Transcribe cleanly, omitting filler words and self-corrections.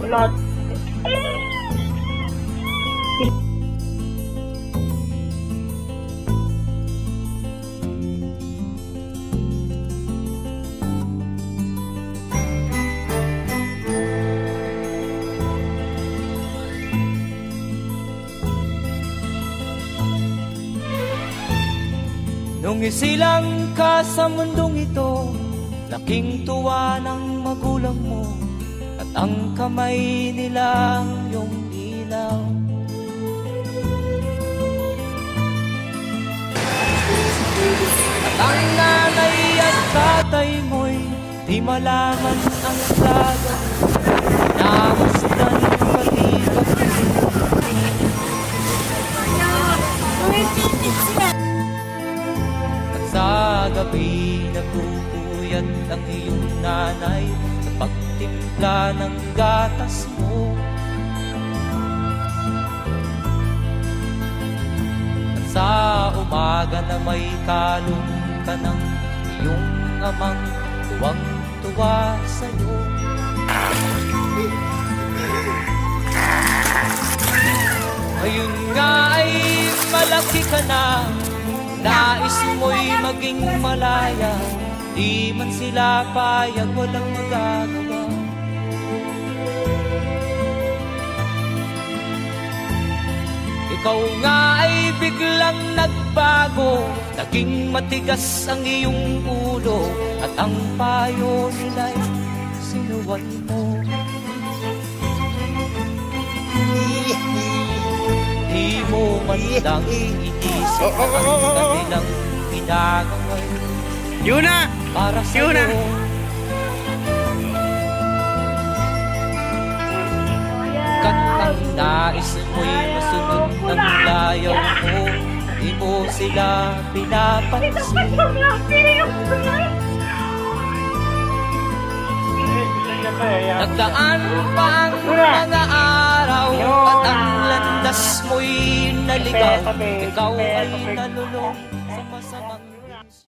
Lahat. Nung isilang ka sa mundong ito, laking tuwa ng magulang mo, at ang kamay nila yung ilaw. At ang nanay at tatay mo'y di malaman ang gagawin, namasdan palipat. Sa gabi nagpupuyat ang iyong nanay sa pagtimpla ng gatas mo. At sa umaga na may kalong ka ng iyong amang tuwang-tuwa sa'yo. Ngayon nga ay malaki ka na, nais mo'y maging malaya, di man sila payag, walang magagawa. Ikaw nga ay biglang nagbago, naging matigas ang iyong ulo, at ang payo nila'y sinuway mo. Di mo man lang inisip ang kanilang ginagaway Yun na! para Yun na! sa'yo. Kat ang nais mo'y masunod ng layaw mo, di mo sila pinapansin. Nagdaan pa ang mga araw, at ang landas mo'y naligaw. Ikaw ay nalulong sa masamang